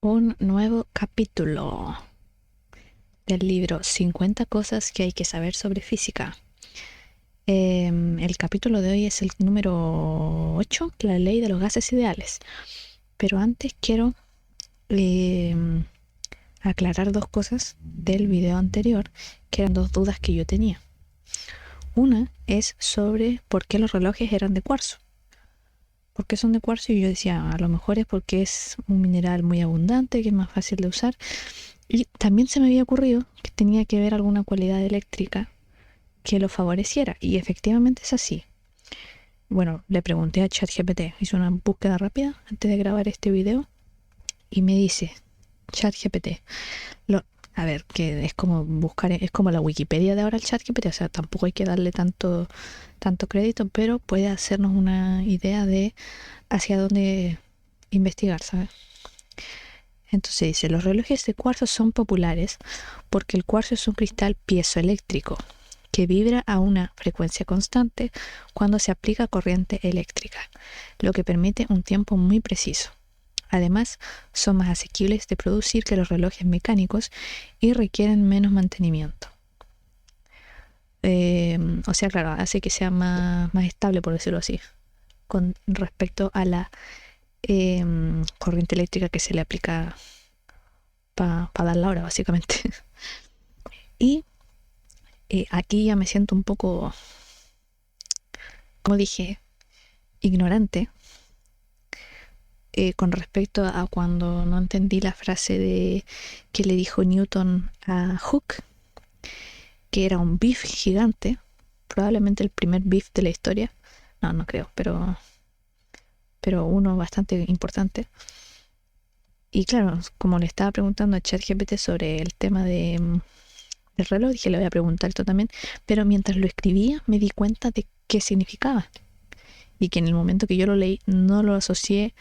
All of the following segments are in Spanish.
un nuevo capítulo del libro 50 cosas que hay que saber sobre física. El capítulo de hoy es el número 8, la ley de los gases ideales. Pero antes quiero aclarar dos cosas del video anterior, que eran dos dudas que yo tenía. Una es sobre por qué los relojes eran de cuarzo. ¿Por qué son de cuarzo? Y yo decía, a lo mejor es porque es un mineral muy abundante, que es más fácil de usar. Y también se me había ocurrido que tenía que ver alguna cualidad eléctrica que lo favoreciera. Y efectivamente es así. Bueno, le pregunté a ChatGPT, hice una búsqueda rápida antes de grabar este video y me dice, ChatGPT, lo, a ver, que es como buscar, es como la Wikipedia de ahora el ChatGPT, o sea, tampoco hay que darle tanto crédito, pero puede hacernos una idea de hacia dónde investigar, ¿sabes? Entonces dice, los relojes de cuarzo son populares porque el cuarzo es un cristal piezoeléctrico que vibra a una frecuencia constante cuando se aplica corriente eléctrica, lo que permite un tiempo muy preciso. Además, son más asequibles de producir que los relojes mecánicos y requieren menos mantenimiento. O sea, claro, hace que sea más estable, por decirlo así, con respecto a la corriente eléctrica que se le aplica para dar la hora, básicamente. Y aquí ya me siento un poco, como dije, ignorante con respecto a cuando no entendí la frase de que le dijo Newton a Hooke, que era un beef gigante, probablemente el primer beef de la historia. No, no creo, pero uno bastante importante. Y claro, como le estaba preguntando a ChatGPT sobre el tema del reloj, dije, le voy a preguntar esto también, pero mientras lo escribía me di cuenta de qué significaba. Y que en el momento que yo lo leí no lo asocié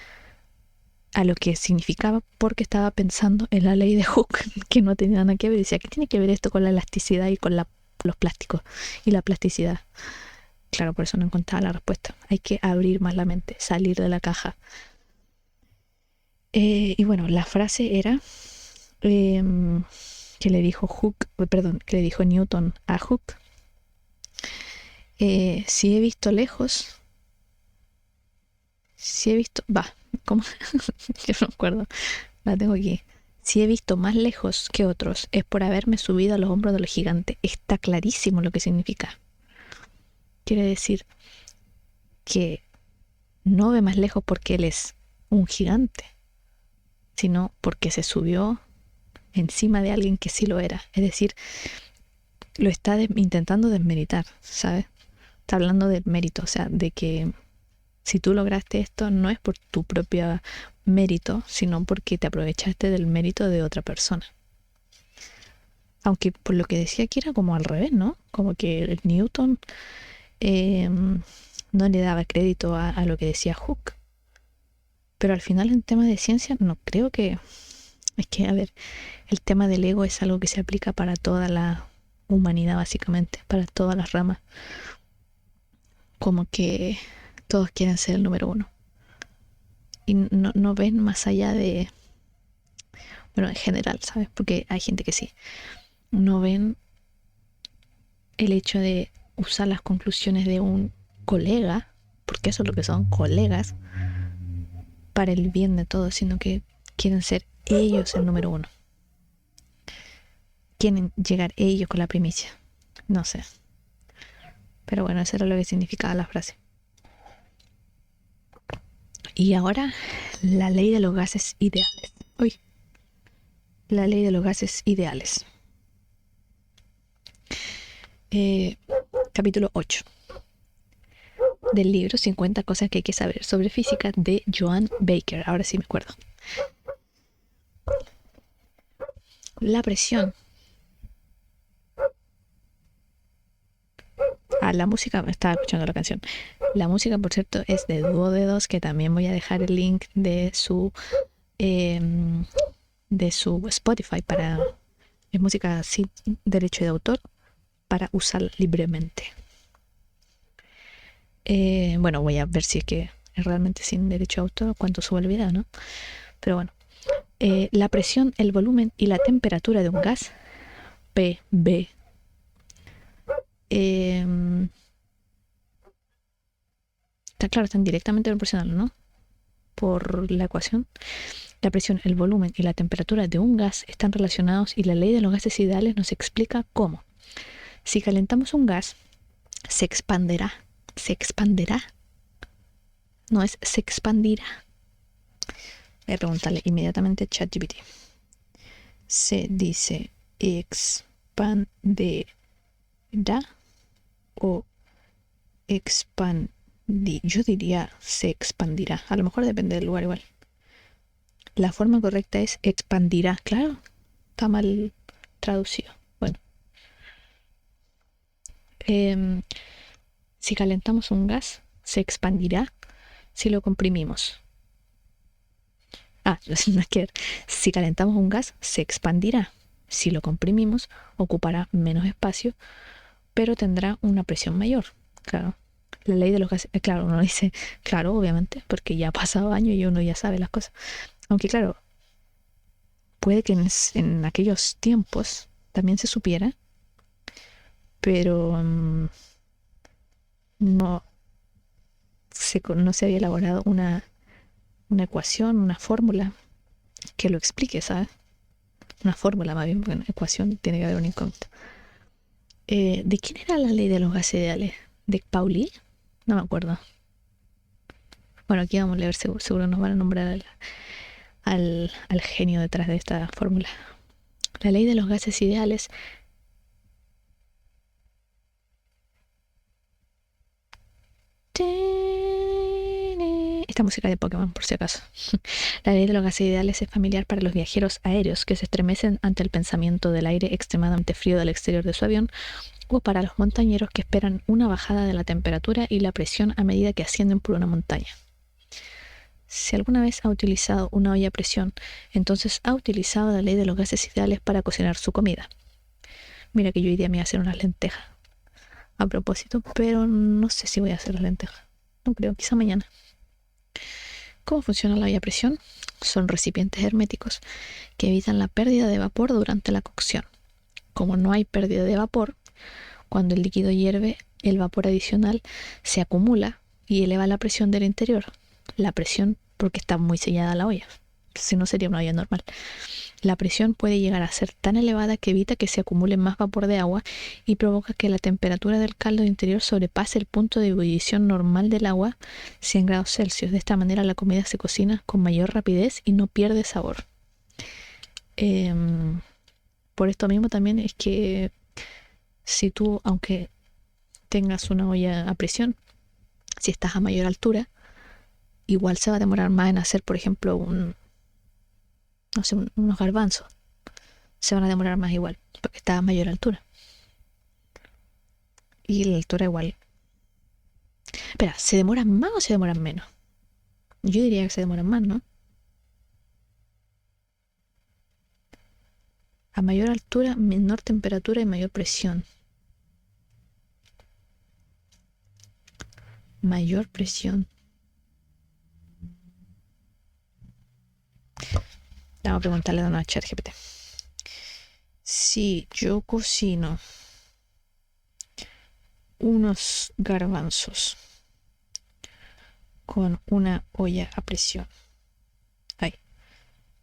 a lo que significaba porque estaba pensando en la ley de Hooke, que no tenía nada que ver. Decía, ¿qué tiene que ver esto con la elasticidad y con los plásticos y la plasticidad? Claro, por eso no encontraba la respuesta. Hay que abrir más la mente, salir de la caja. Y bueno, la frase era que le dijo que le dijo Newton a Hooke. Si he visto lejos, si he visto, ¿cómo? Yo no me acuerdo, la tengo aquí. Si he visto más lejos que otros, es por haberme subido a los hombros de los gigantes. Está clarísimo lo que significa. Quiere decir que no ve más lejos porque él es un gigante, sino porque se subió encima de alguien que sí lo era. Es decir, lo está intentando desmeritar, ¿sabes? Está hablando de mérito, o sea, de que si tú lograste esto no es por tu propio mérito, sino porque te aprovechaste del mérito de otra persona. Aunque por lo que decía aquí era como al revés, ¿no? Como que el Newton no le daba crédito a lo que decía Hooke. Pero al final en tema de ciencia no creo que... Es que, a ver, el tema del ego es algo que se aplica para toda la humanidad básicamente, para todas las ramas. Como que todos quieren ser el número uno. Y no ven más allá de... Bueno, en general, ¿sabes? Porque hay gente que sí. No ven el hecho de usar las conclusiones de un colega, porque eso es lo que son colegas, para el bien de todos, sino que quieren ser ellos el número uno. Quieren llegar ellos con la primicia. No sé. Pero bueno, eso era lo que significaba la frase. Y ahora, la ley de los gases ideales. Uy, la ley de los gases ideales. Capítulo 8 del libro 50 cosas que hay que saber sobre física de Joan Baker. Ahora sí me acuerdo. La presión. La música, estaba escuchando la canción. La música, por cierto, es de Dúo de Dos, que también voy a dejar el link de su Spotify para es música sin derecho de autor para usar libremente. Bueno, voy a ver si es que es realmente sin derecho de autor cuando suba el video, ¿no? Pero bueno, la presión, el volumen y la temperatura de un gas, PB, está claro, están directamente proporcionales, ¿no? Por la ecuación. La presión, el volumen y la temperatura de un gas están relacionados y la ley de los gases ideales nos explica cómo. Si calentamos un gas, se expandirá. ¿Se expandirá? No, es se expandirá. Voy a preguntarle inmediatamente a ChatGPT. Se dice expandirá o expandirá. Yo diría se expandirá. A lo mejor depende del lugar igual. La forma correcta es expandirá. Claro, está mal traducido. Bueno. Si calentamos un gas, se expandirá si lo comprimimos. No es que si calentamos un gas, se expandirá. Si lo comprimimos, ocupará menos espacio, pero tendrá una presión mayor. Claro. La ley de los gases, claro, uno dice, claro, obviamente, porque ya ha pasado años y uno ya sabe las cosas. Aunque claro, puede que en aquellos tiempos también se supiera, pero no se había elaborado una ecuación, una fórmula que lo explique, ¿sabes? Una fórmula más bien, porque en ecuación tiene que haber un incógnito. ¿De quién era la ley de los gases ideales? ¿De Pauli? No me acuerdo. Bueno, aquí vamos a leer, seguro nos van a nombrar al genio detrás de esta fórmula. La ley de los gases ideales esta música de Pokémon, por si acaso. La ley de los gases ideales es familiar para los viajeros aéreos que se estremecen ante el pensamiento del aire extremadamente frío del exterior de su avión, o para los montañeros que esperan una bajada de la temperatura y la presión a medida que ascienden por una montaña. Si alguna vez ha utilizado una olla a presión, entonces ha utilizado la ley de los gases ideales para cocinar su comida. Mira que yo hoy día me voy a hacer unas lentejas a propósito, pero no sé si voy a hacer las lentejas. No creo, quizá mañana. ¿Cómo funciona la olla a presión? Son recipientes herméticos que evitan la pérdida de vapor durante la cocción. Como no hay pérdida de vapor, cuando el líquido hierve, el vapor adicional se acumula y eleva la presión del interior. La presión, porque está muy sellada la olla, si no sería una olla normal. La presión puede llegar a ser tan elevada que evita que se acumule más vapor de agua y provoca que la temperatura del caldo interior sobrepase el punto de ebullición normal del agua, 100 grados Celsius. De esta manera la comida se cocina con mayor rapidez y no pierde sabor. Por esto mismo también es que si tú, aunque tengas una olla a presión, si estás a mayor altura, igual se va a demorar más en hacer, por ejemplo, unos garbanzos. Se van a demorar más igual, porque está a mayor altura. Y la altura igual. Espera, ¿se demoran más o se demoran menos? Yo diría que se demoran más, ¿no? A mayor altura, menor temperatura y mayor presión. Mayor presión. Vamos a preguntarle a una ChatGPT. Si yo cocino unos garbanzos con una olla a presión,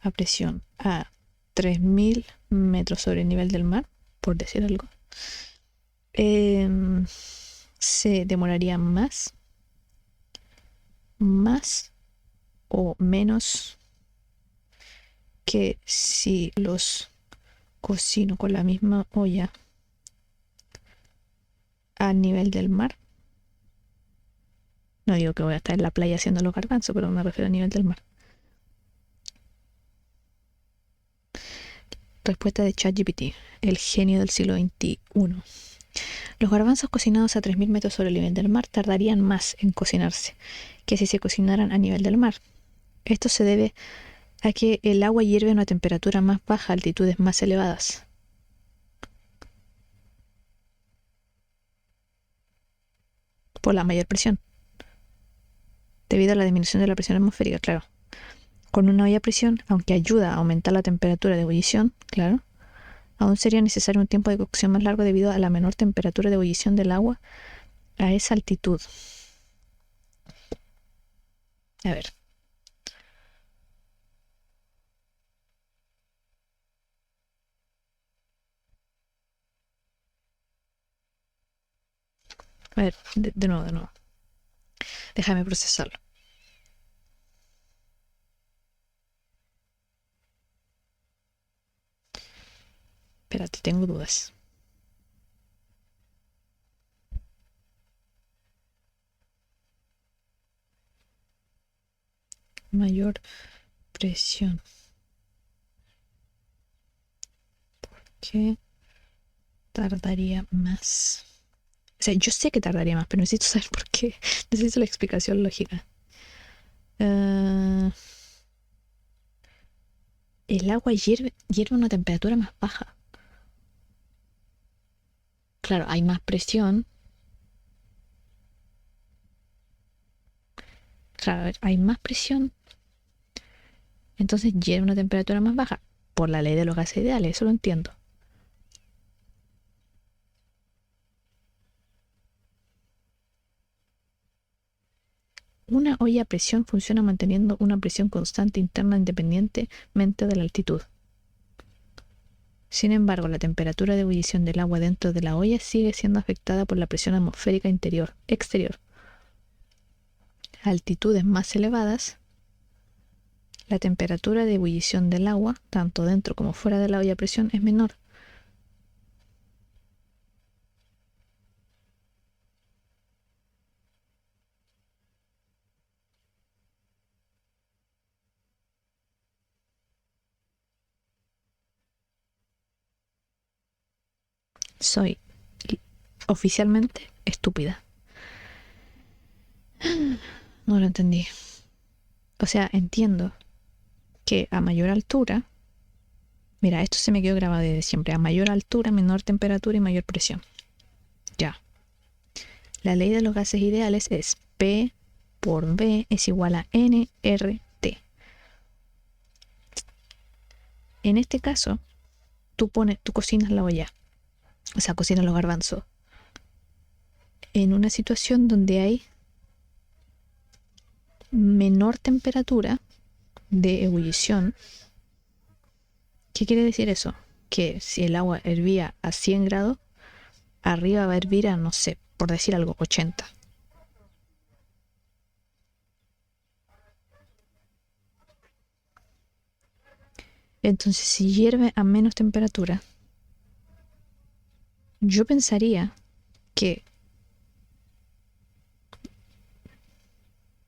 a presión a 3000 metros sobre el nivel del mar, por decir algo, se demoraría más o menos que si los cocino con la misma olla a nivel del mar. No digo que voy a estar en la playa haciendo los garbanzos, pero me refiero a nivel del mar. Respuesta de ChatGPT, el genio del siglo XXI. Los garbanzos cocinados a 3000 metros sobre el nivel del mar tardarían más en cocinarse que si se cocinaran a nivel del mar. Esto se debe a que el agua hierve a una temperatura más baja a altitudes más elevadas. Por la mayor presión. Debido a la disminución de la presión atmosférica, claro. Con una olla a presión, aunque ayuda a aumentar la temperatura de ebullición, claro, aún sería necesario un tiempo de cocción más largo debido a la menor temperatura de ebullición del agua a esa altitud. A ver. A ver, de nuevo. Déjame procesarlo. Espérate, tengo dudas. Mayor presión. ¿Por qué tardaría más? O sea, yo sé que tardaría más, pero necesito saber por qué. Necesito la explicación lógica. El agua hierve a una temperatura más baja. Claro, hay más presión. Claro, a ver, hay más presión. Entonces hierve a una temperatura más baja. Por la ley de los gases ideales, eso lo entiendo. Una olla a presión funciona manteniendo una presión constante interna independientemente de la altitud. Sin embargo, la temperatura de ebullición del agua dentro de la olla sigue siendo afectada por la presión atmosférica exterior. A altitudes más elevadas, la temperatura de ebullición del agua, tanto dentro como fuera de la olla a presión, es menor. Soy oficialmente estúpida. No lo entendí. O sea, entiendo que a mayor altura, mira, esto se me quedó grabado desde siempre, a mayor altura, menor temperatura y mayor presión. Ya. La ley de los gases ideales es P por V es igual a nRT. En este caso, tú cocinas la olla, o sea, cocinas los garbanzos, en una situación donde hay menor temperatura de ebullición. ¿Qué quiere decir eso? Que si el agua hervía a 100 grados, arriba va a hervir a, no sé, por decir algo, 80. Entonces, si hierve a menos temperatura, yo pensaría que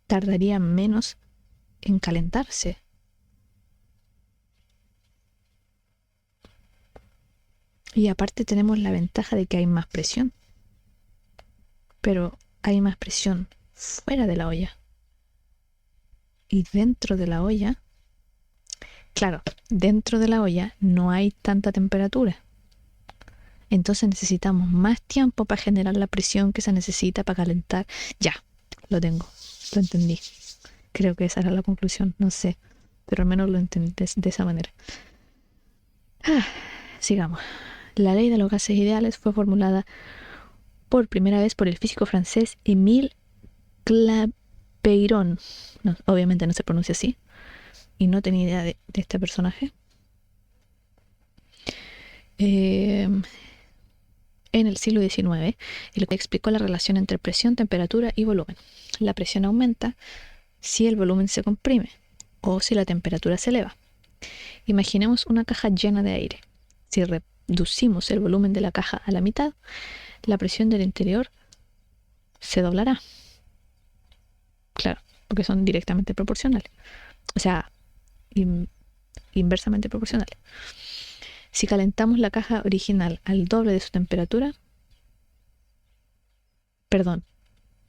tardaría menos en calentarse. Y aparte tenemos la ventaja de que hay más presión. Pero hay más presión fuera de la olla. Y dentro de la olla, claro, dentro de la olla no hay tanta temperatura. Entonces necesitamos más tiempo para generar la presión que se necesita para calentar. Ya, lo tengo, lo entendí. Creo que esa era la conclusión, no sé, pero al menos lo entendí de esa manera. Sigamos. La ley de los gases ideales fue formulada por primera vez por el físico francés Émile Clapeyron. No, obviamente no se pronuncia así. Y no tenía idea de este personaje. En el siglo XIX, el que explicó la relación entre presión, temperatura y volumen. La presión aumenta si el volumen se comprime o si la temperatura se eleva. Imaginemos una caja llena de aire. Si reducimos el volumen de la caja a la mitad, la presión del interior se doblará. Claro, porque son directamente proporcionales. O sea, inversamente proporcionales. Si calentamos la caja original al doble de su temperatura,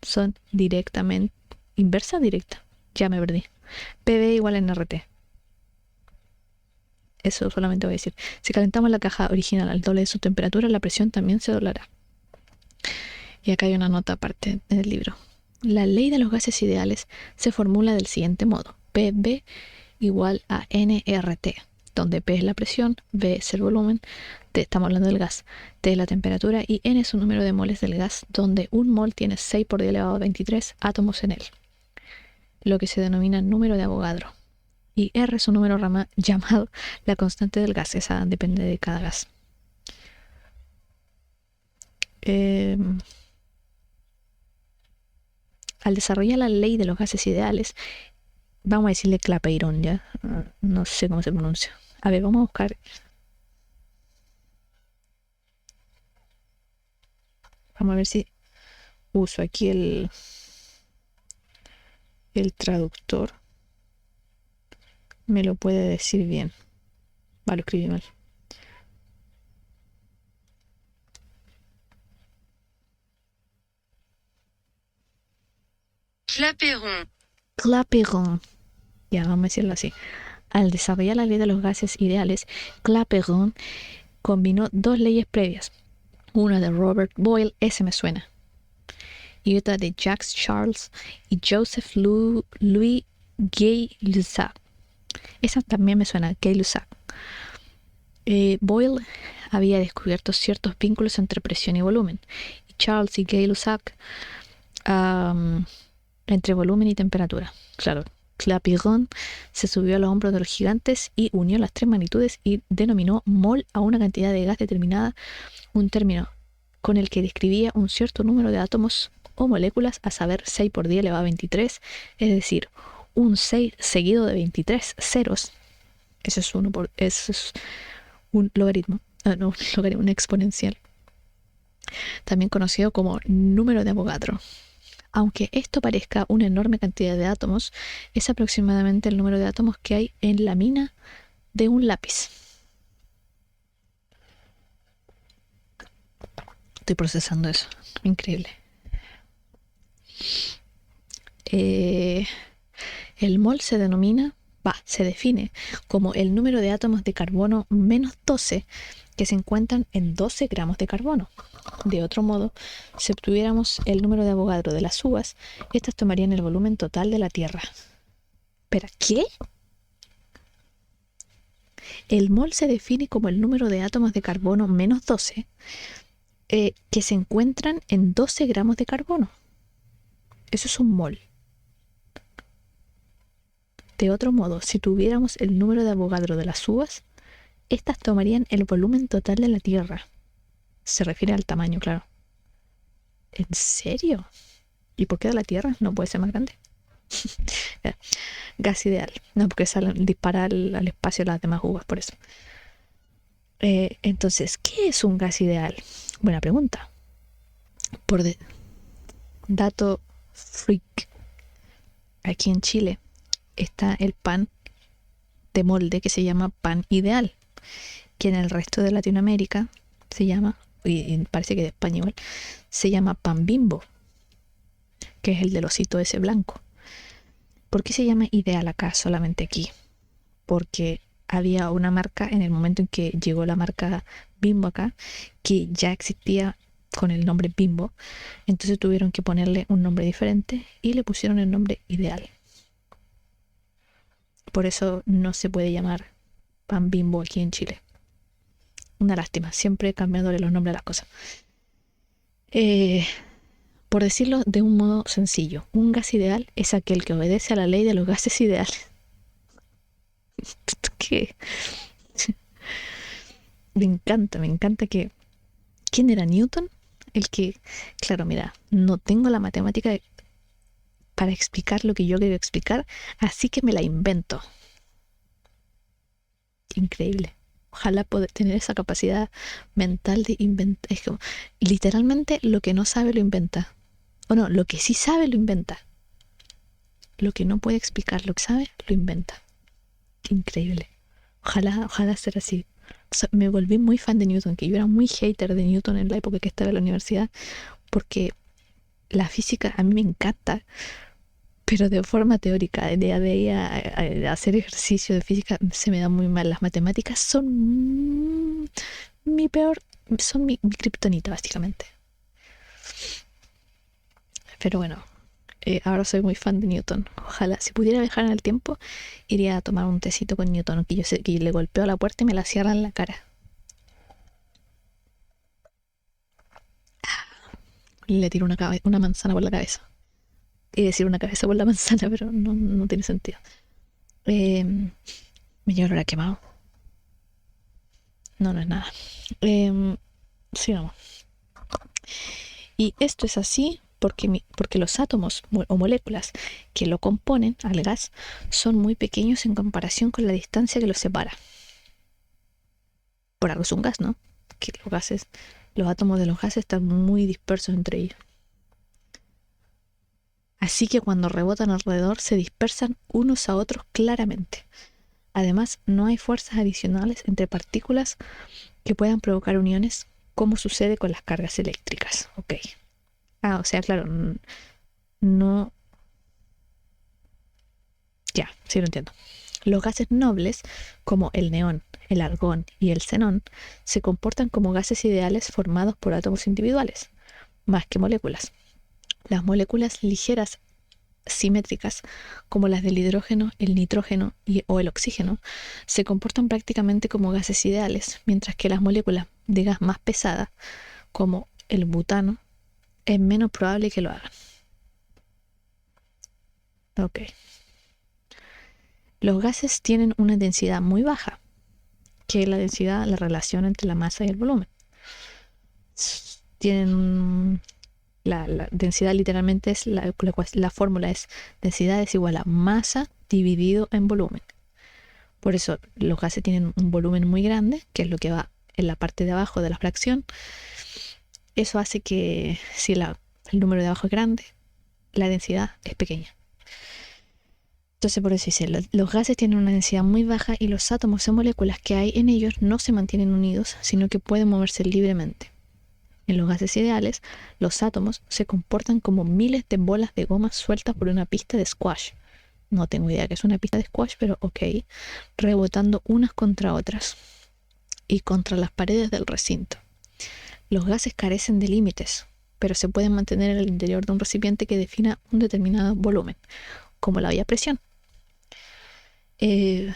son directamente, inversa directa, ya me perdí. PV igual a NRT. Eso solamente voy a decir. Si calentamos la caja original al doble de su temperatura, la presión también se doblará. Y acá hay una nota aparte en el libro. La ley de los gases ideales se formula del siguiente modo. PV igual a nRT, donde P es la presión, V es el volumen, T estamos hablando del gas, T es la temperatura y N es un número de moles del gas, donde un mol tiene 6 por 10 elevado a 23 átomos en él, lo que se denomina número de Avogadro. Y R es un número llamado la constante del gas, esa depende de cada gas. Al desarrollar la ley de los gases ideales, vamos a decirle Clapeyron, ¿ya? No sé cómo se pronuncia. A ver, vamos a buscar. Vamos a ver si uso aquí el traductor. Me lo puede decir bien. Lo escribí mal. Clapeyron. Ya, vamos a decirlo así. Al desarrollar la ley de los gases ideales, Clapeyron combinó dos leyes previas. Una de Robert Boyle, ese me suena, y otra de Jacques Charles y Joseph Louis Gay-Lussac. Esa también me suena, Gay-Lussac. Boyle había descubierto ciertos vínculos entre presión y volumen, y Charles y Gay-Lussac entre volumen y temperatura. Claro, Clapeyron se subió a los hombros de los gigantes y unió las tres magnitudes y denominó mol a una cantidad de gas determinada, un término con el que describía un cierto número de átomos o moléculas, a saber 6 por 10 elevado a 23, es decir, un 6 seguido de 23 ceros. Eso es un logaritmo, un exponencial, también conocido como número de Avogadro. Aunque esto parezca una enorme cantidad de átomos, es aproximadamente el número de átomos que hay en la mina de un lápiz. Estoy procesando eso. Increíble. El mol se define como el número de átomos de carbono menos 12 que se encuentran en 12 gramos de carbono. De otro modo, si obtuviéramos el número de Avogadro de las uvas, estas tomarían el volumen total de la Tierra. ¿Pero qué? El mol se define como el número de átomos de carbono menos 12 que se encuentran en 12 gramos de carbono. Eso es un mol. De otro modo, si tuviéramos el número de Avogadro de las uvas, estas tomarían el volumen total de la Tierra. Se refiere al tamaño, claro. ¿En serio? ¿Y por qué de la Tierra? ¿No puede ser más grande? Gas ideal. No, porque dispara al espacio las demás uvas, por eso. Entonces, ¿qué es un gas ideal? Buena pregunta. Dato freak. Aquí en Chile está el pan de molde que se llama pan ideal, que en el resto de Latinoamérica se llama, y parece que de España igual, se llama pan Bimbo, que es el del osito ese blanco. ¿Por qué se llama ideal acá, solamente aquí? Porque había una marca en el momento en que llegó la marca Bimbo acá, que ya existía con el nombre Bimbo, entonces tuvieron que ponerle un nombre diferente y le pusieron el nombre ideal. Por eso no se puede llamar pan Bimbo aquí en Chile. Una lástima, siempre cambiándole los nombres a las cosas. Por decirlo de un modo sencillo, un gas ideal es aquel que obedece a la ley de los gases ideales. ¿Qué? Me encanta que... ¿Quién era Newton? El que, claro, mira, no tengo la matemática para explicar lo que yo quiero explicar, así que me la invento. Increíble. Ojalá poder tener esa capacidad mental de inventar. Es como, literalmente lo que no sabe lo inventa. O no, lo que sí sabe lo inventa. Lo que no puede explicar, lo que sabe, lo inventa. Qué increíble. Ojalá ser así. O sea, me volví muy fan de Newton, que yo era muy hater de Newton en la época que estaba en la universidad, porque la física a mí me encanta, pero de forma teórica, de ahí a hacer ejercicio de física se me da muy mal. Las matemáticas son mi kriptonita, básicamente. Pero bueno, Ahora soy muy fan de Newton. Ojalá, si pudiera viajar en el tiempo, iría a tomar un tecito con Newton, que yo sé que le golpeo a la puerta y me la cierran en la cara. Le tiro una manzana por la cabeza. Y decir una cabeza por la manzana, pero no tiene sentido. Me llevo olor a quemado. No es nada. Sigamos. Y esto es así porque los átomos o moléculas que lo componen al gas son muy pequeños en comparación con la distancia que los separa. Por algo es un gas, ¿no? Que los átomos de los gases están muy dispersos entre ellos. Así que cuando rebotan alrededor se dispersan unos a otros claramente. Además, no hay fuerzas adicionales entre partículas que puedan provocar uniones, como sucede con las cargas eléctricas. Ok. O sea, claro, no. Ya, sí lo entiendo. Los gases nobles, como el neón, el argón y el xenón, se comportan como gases ideales formados por átomos individuales, más que moléculas. Las moléculas ligeras simétricas, como las del hidrógeno, el nitrógeno o el oxígeno, se comportan prácticamente como gases ideales, mientras que las moléculas de gas más pesadas, como el butano, es menos probable que lo hagan. Ok. Los gases tienen una densidad muy baja, que es la relación entre la masa y el volumen. Tienen la densidad literalmente es la fórmula es densidad es igual a masa dividido en volumen. Por eso los gases tienen un volumen muy grande, que es lo que va en la parte de abajo de la fracción. Eso hace que si el número de abajo es grande, la densidad es pequeña. Entonces por eso dice, los gases tienen una densidad muy baja y los átomos o moléculas que hay en ellos no se mantienen unidos, sino que pueden moverse libremente. En los gases ideales, los átomos se comportan como miles de bolas de goma sueltas por una pista de squash. No tengo idea que es una pista de squash, pero ok. Rebotando unas contra otras y contra las paredes del recinto. Los gases carecen de límites, pero se pueden mantener en el interior de un recipiente que defina un determinado volumen, como la olla a presión. Y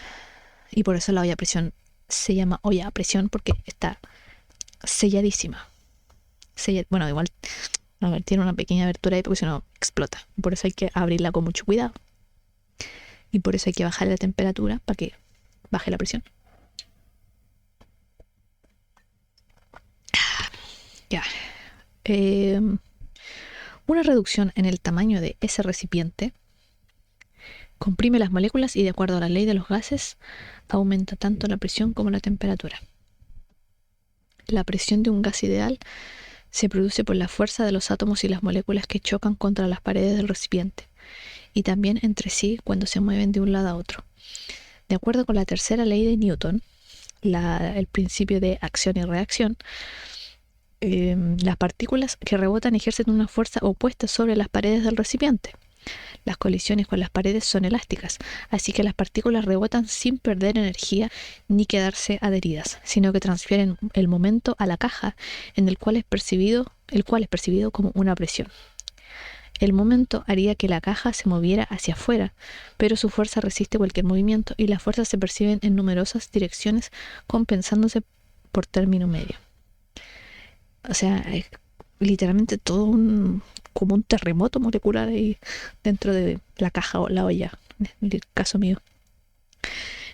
por eso la olla a presión se llama olla a presión porque está selladísima. Bueno, igual tiene una pequeña abertura ahí porque si no explota. Por eso hay que abrirla con mucho cuidado. Y por eso hay que bajar la temperatura para que baje la presión. Ya. Una reducción en el tamaño de ese recipiente comprime las moléculas y, de acuerdo a la ley de los gases, aumenta tanto la presión como la temperatura. La presión de un gas ideal se produce por la fuerza de los átomos y las moléculas que chocan contra las paredes del recipiente, y también entre sí cuando se mueven de un lado a otro. De acuerdo con la tercera ley de Newton, el principio de acción y reacción, las partículas que rebotan ejercen una fuerza opuesta sobre las paredes del recipiente. Las colisiones con las paredes son elásticas, así que las partículas rebotan sin perder energía ni quedarse adheridas, sino que transfieren el momento a la caja, el cual es percibido como una presión. El momento haría que la caja se moviera hacia afuera, pero su fuerza resiste cualquier movimiento y las fuerzas se perciben en numerosas direcciones, compensándose por término medio. O sea, es literalmente todo como un terremoto molecular ahí dentro de la caja o la olla, en el caso mío.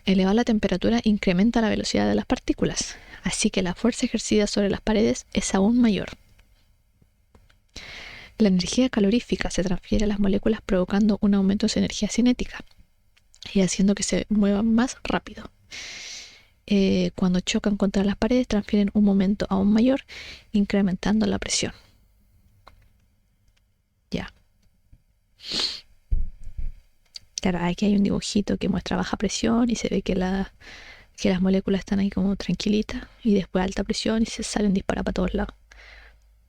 Elevar la temperatura incrementa la velocidad de las partículas, así que la fuerza ejercida sobre las paredes es aún mayor. La energía calorífica se transfiere a las moléculas provocando un aumento de su energía cinética y haciendo que se muevan más rápido. Cuando chocan contra las paredes transfieren un momento aún mayor, incrementando la presión. Ya. Claro, aquí hay un dibujito que muestra baja presión y se ve que las moléculas están ahí como tranquilitas y después alta presión y se salen disparadas para todos lados.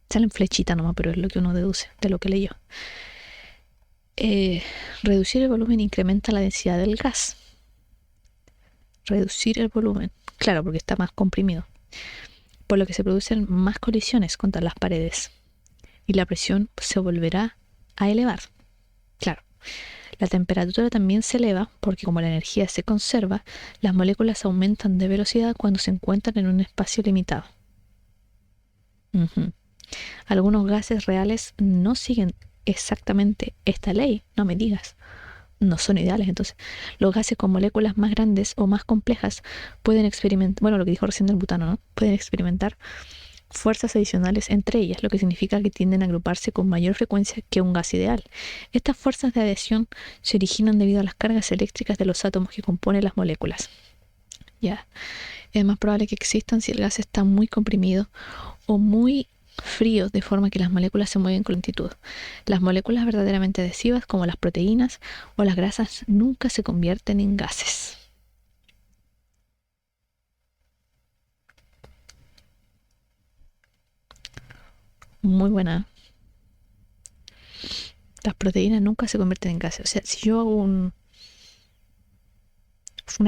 Salen flechitas nomás, pero es lo que uno deduce de lo que leyó. Reducir el volumen incrementa la densidad del gas. Reducir el volumen, claro, porque está más comprimido, por lo que se producen más colisiones contra las paredes y la presión se volverá a elevar. Claro, la temperatura también se eleva porque como la energía se conserva, las moléculas aumentan de velocidad cuando se encuentran en un espacio limitado. Ujú. Algunos gases reales no siguen exactamente esta ley, no me digas. No son ideales, entonces. Los gases con moléculas más grandes o más complejas pueden experimentar, bueno, lo que dijo recién del butano, ¿no? Pueden experimentar fuerzas adicionales entre ellas, lo que significa que tienden a agruparse con mayor frecuencia que un gas ideal. Estas fuerzas de adhesión se originan debido a las cargas eléctricas de los átomos que componen las moléculas. Ya, es más probable que existan si el gas está muy comprimido o muy frío, de forma que las moléculas se mueven con lentitud. Las moléculas verdaderamente adhesivas, como las proteínas o las grasas, nunca se convierten en gases. Muy buena. Las proteínas nunca se convierten en gases. O sea, si yo hago una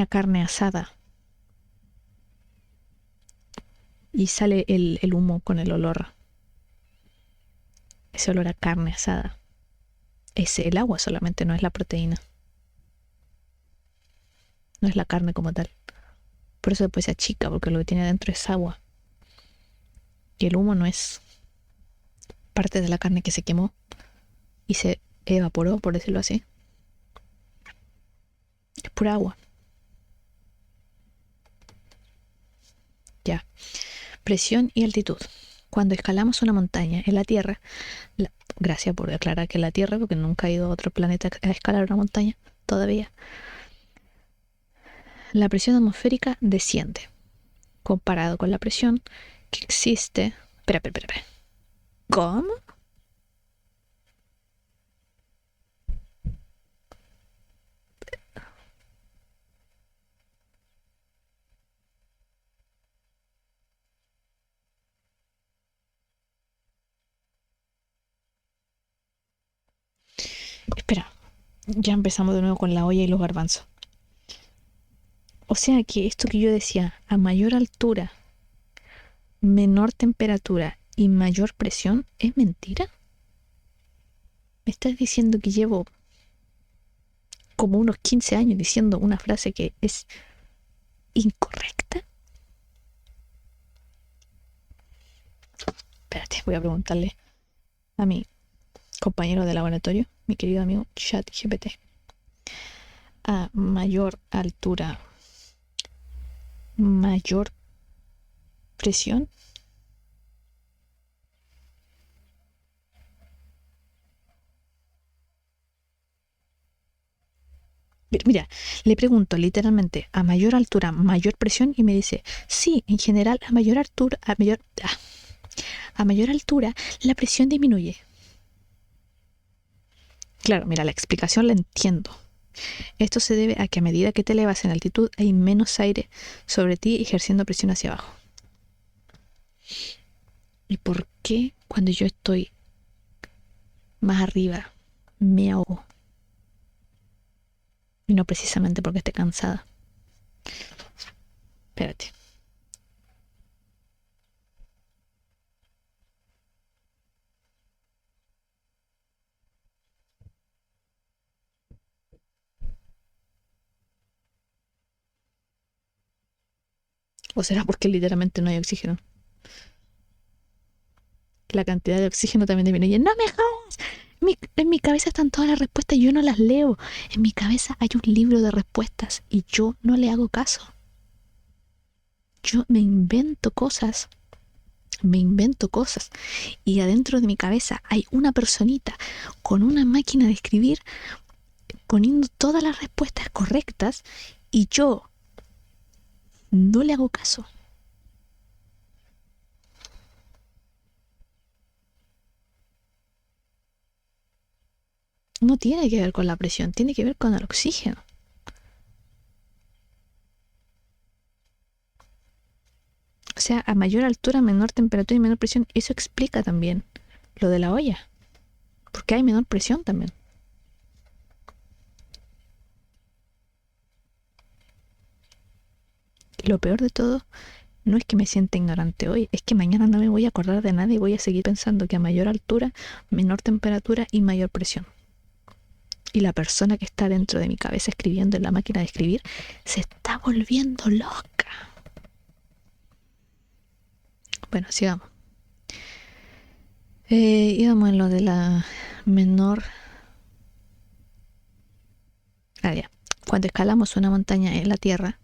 carne asada y sale el humo con el olor, ese olor a carne asada, es el agua solamente, no es la proteína. No es la carne como tal. Por eso después se achica, porque lo que tiene adentro es agua. Y el humo no es parte de la carne que se quemó y se evaporó, por decirlo así. Es pura agua. Ya. Presión y altitud. Cuando escalamos una montaña en la Tierra, gracias por aclarar que en la Tierra, porque nunca he ido a otro planeta a escalar una montaña todavía, la presión atmosférica desciende comparado con la presión que existe. Espera. ¿Cómo? Espera, ya empezamos de nuevo con la olla y los garbanzos. O sea que esto que yo decía, a mayor altura, menor temperatura y mayor presión, ¿es mentira? ¿Me estás diciendo que llevo como unos 15 años diciendo una frase que es incorrecta? Espérate, voy a preguntarle a mi compañero de laboratorio, mi querido amigo ChatGPT. A mayor altura, mayor presión. Mira, le pregunto literalmente a mayor altura, mayor presión y me dice, sí, en general a mayor altura la presión disminuye. Claro, mira, la explicación la entiendo. Esto se debe a que a medida que te elevas en altitud hay menos aire sobre ti ejerciendo presión hacia abajo. ¿Y por qué cuando yo estoy más arriba me ahogo? Y no precisamente porque esté cansada. Espérate. ¿O será porque literalmente no hay oxígeno? La cantidad de oxígeno también disminuye. ¡No me jodas! En mi cabeza están todas las respuestas y yo no las leo. En mi cabeza hay un libro de respuestas y yo no le hago caso. Yo me invento cosas. Y adentro de mi cabeza hay una personita con una máquina de escribir poniendo todas las respuestas correctas y yo no le hago caso. No tiene que ver con la presión, tiene que ver con el oxígeno. O sea, a mayor altura, menor temperatura y menor presión, eso explica también lo de la olla. Porque hay menor presión también. Y lo peor de todo no es que me sienta ignorante hoy, es que mañana no me voy a acordar de nada y voy a seguir pensando que a mayor altura, menor temperatura y mayor presión. Y la persona que está dentro de mi cabeza escribiendo en la máquina de escribir se está volviendo loca. Bueno, sigamos. Íbamos en lo de la menor... ya. Cuando escalamos una montaña en la Tierra,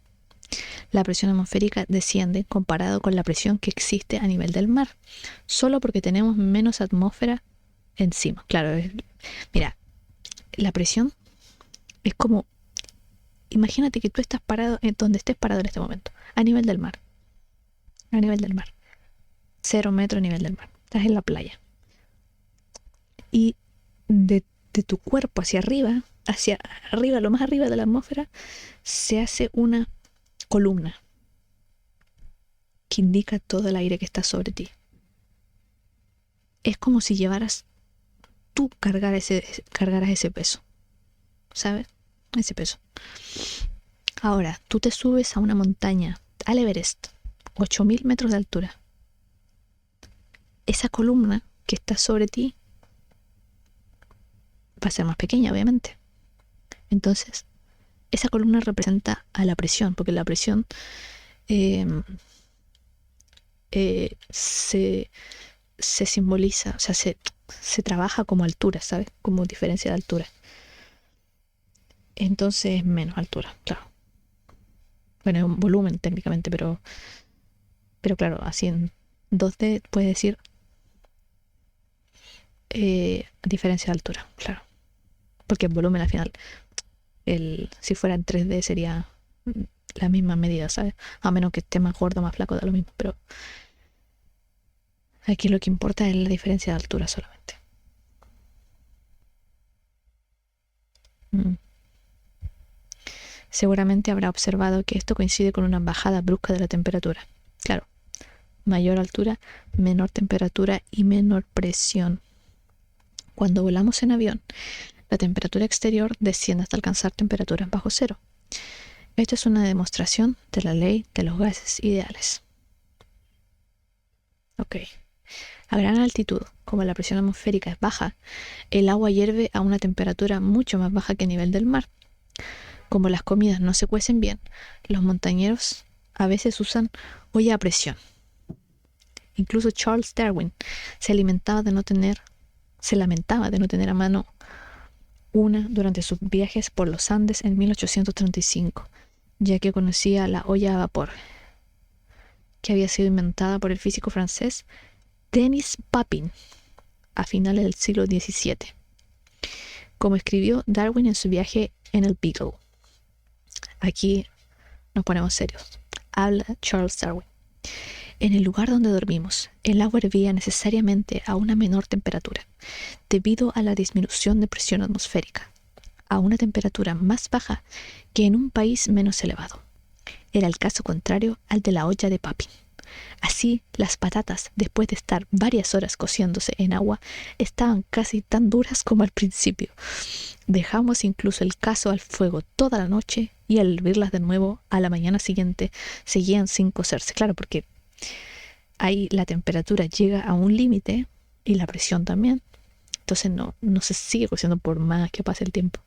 la presión atmosférica desciende comparado con la presión que existe a nivel del mar, solo porque tenemos menos atmósfera encima. Claro, mira, la presión es como, imagínate que tú estás parado en donde estés parado en este momento, a nivel del mar. 0 metros a nivel del mar. Estás en la playa. Y de tu cuerpo hacia arriba, lo más arriba de la atmósfera, se hace una columna que indica todo el aire que está sobre ti. Es como si tú cargaras ese peso, ¿sabes? Ese peso. Ahora, tú te subes a una montaña, al Everest, 8.000 metros de altura. Esa columna que está sobre ti va a ser más pequeña, obviamente. Entonces, esa columna representa a la presión, porque la presión se simboliza, o sea, se trabaja como altura, ¿sabes? Como diferencia de altura. Entonces, menos altura, claro. Bueno, es un volumen técnicamente, pero claro, así en 2D puedes decir diferencia de altura, claro. Porque el volumen al final, si fuera en 3D sería la misma medida, ¿sabes? A menos que esté más gordo o más flaco, da lo mismo, pero aquí lo que importa es la diferencia de altura solamente. Seguramente habrá observado que esto coincide con una bajada brusca de la temperatura. Claro, mayor altura, menor temperatura y menor presión. Cuando volamos en avión, la temperatura exterior desciende hasta alcanzar temperaturas bajo cero. Esto es una demostración de la ley de los gases ideales. Ok. A gran altitud, como la presión atmosférica es baja, el agua hierve a una temperatura mucho más baja que el nivel del mar. Como las comidas no se cuecen bien, los montañeros a veces usan olla a presión. Incluso Charles Darwin se lamentaba de no tener a mano una durante sus viajes por los Andes en 1835, ya que conocía la olla a vapor, que había sido inventada por el físico francés Denis Papin a finales del siglo XVII, como escribió Darwin en su viaje en el Beagle. Aquí nos ponemos serios. Habla Charles Darwin. En el lugar donde dormimos, el agua hervía necesariamente a una menor temperatura, debido a la disminución de presión atmosférica, a una temperatura más baja que en un país menos elevado. Era el caso contrario al de la olla de Papin. Así, las patatas, después de estar varias horas cociéndose en agua, estaban casi tan duras como al principio. Dejamos incluso el cazo al fuego toda la noche y al hervirlas de nuevo a la mañana siguiente seguían sin cocerse. Claro, porque ahí la temperatura llega a un límite y la presión también. Entonces no se sigue cociendo por más que pase el tiempo.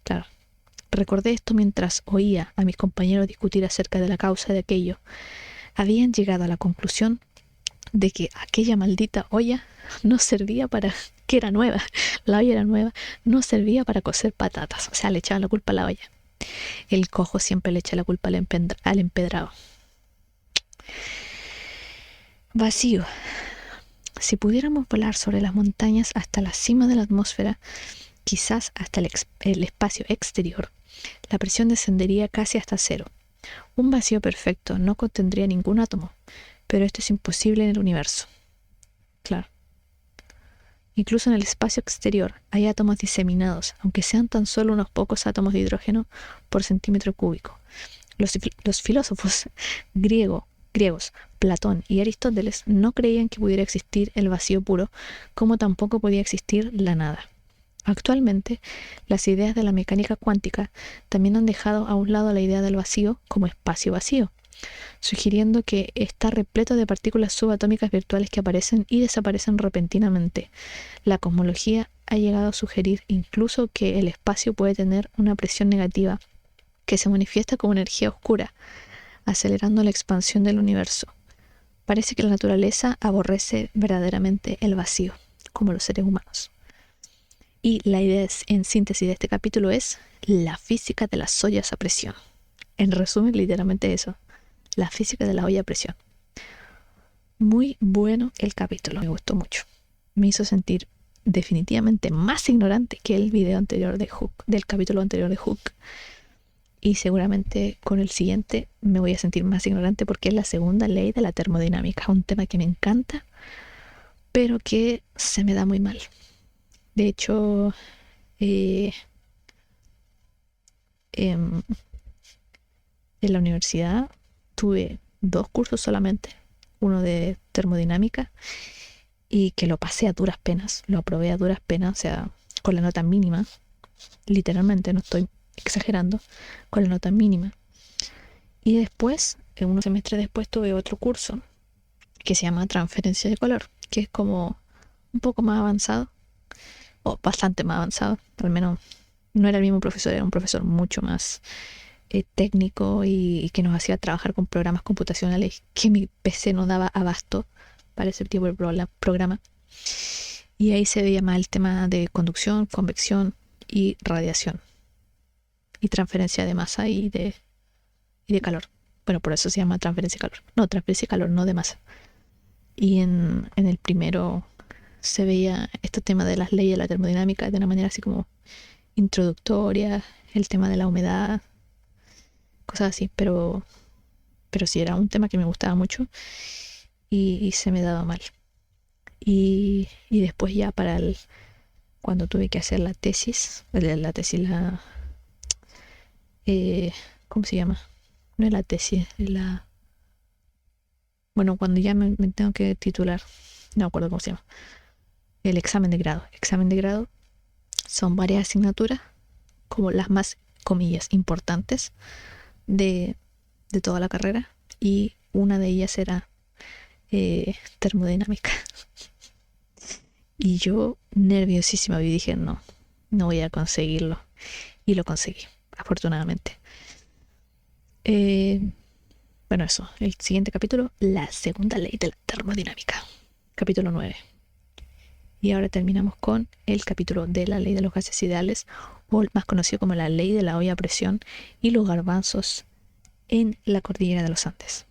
Claro. Recordé esto mientras oía a mis compañeros discutir acerca de la causa de aquello. Habían llegado a la conclusión de que aquella maldita olla no servía para... que era nueva, la olla era nueva, no servía para cocer patatas. O sea, le echaban la culpa a la olla. El cojo siempre le echa la culpa al empedrado. Vacío. Si pudiéramos volar sobre las montañas hasta la cima de la atmósfera, quizás hasta el espacio exterior, la presión descendería casi hasta cero. Un vacío perfecto no contendría ningún átomo, pero esto es imposible en el universo. Claro. Incluso en el espacio exterior hay átomos diseminados, aunque sean tan solo unos pocos átomos de hidrógeno por centímetro cúbico. Los filósofos griegos, Platón y Aristóteles, no creían que pudiera existir el vacío puro, como tampoco podía existir la nada. Actualmente, las ideas de la mecánica cuántica también han dejado a un lado la idea del vacío como espacio vacío, sugiriendo que está repleto de partículas subatómicas virtuales que aparecen y desaparecen repentinamente. La cosmología ha llegado a sugerir incluso que el espacio puede tener una presión negativa que se manifiesta como energía oscura, acelerando la expansión del universo. Parece que la naturaleza aborrece verdaderamente el vacío, como los seres humanos. Y la idea en síntesis de este capítulo es la física de las ollas a presión. En resumen, literalmente eso, la física de la olla a presión. Muy bueno el capítulo, me gustó mucho. Me hizo sentir definitivamente más ignorante que el video anterior de Hook, del capítulo anterior de Hook. Y seguramente con el siguiente me voy a sentir más ignorante porque es la segunda ley de la termodinámica, un tema que me encanta, pero que se me da muy mal. De hecho, en la universidad tuve 2 cursos solamente, uno de termodinámica y que lo pasé a duras penas, lo aprobé a duras penas, o sea, con la nota mínima, literalmente, no estoy exagerando, con la nota mínima. Y después, unos semestres después, tuve otro curso que se llama transferencia de color, que es como un poco más avanzado, o bastante más avanzado, al menos no era el mismo profesor, era un profesor mucho más técnico y que nos hacía trabajar con programas computacionales que mi PC no daba abasto para ese tipo de programa. Y ahí se veía más el tema de conducción, convección y radiación. Y transferencia de masa y de calor. Bueno, por eso se llama transferencia de calor. No, transferencia de calor, no de masa. Y en el primero se veía este tema de las leyes de la termodinámica de una manera así como introductoria, el tema de la humedad, cosas así, pero sí era un tema que me gustaba mucho y se me daba mal. Y después ya cuando tuve que hacer la tesis, ¿cómo se llama? No es la tesis, es bueno, cuando ya me tengo que titular, no me acuerdo cómo se llama, el examen de grado. Examen de grado son varias asignaturas, como las más, comillas, importantes de toda la carrera, y una de ellas era termodinámica. Y yo nerviosísima y dije, no voy a conseguirlo. Y lo conseguí, afortunadamente. Bueno, eso. El siguiente capítulo, la segunda ley de la termodinámica. Capítulo 9. Y ahora terminamos con el capítulo de la ley de los gases ideales, o el más conocido como la ley de la olla a presión y los garbanzos en la cordillera de los Andes.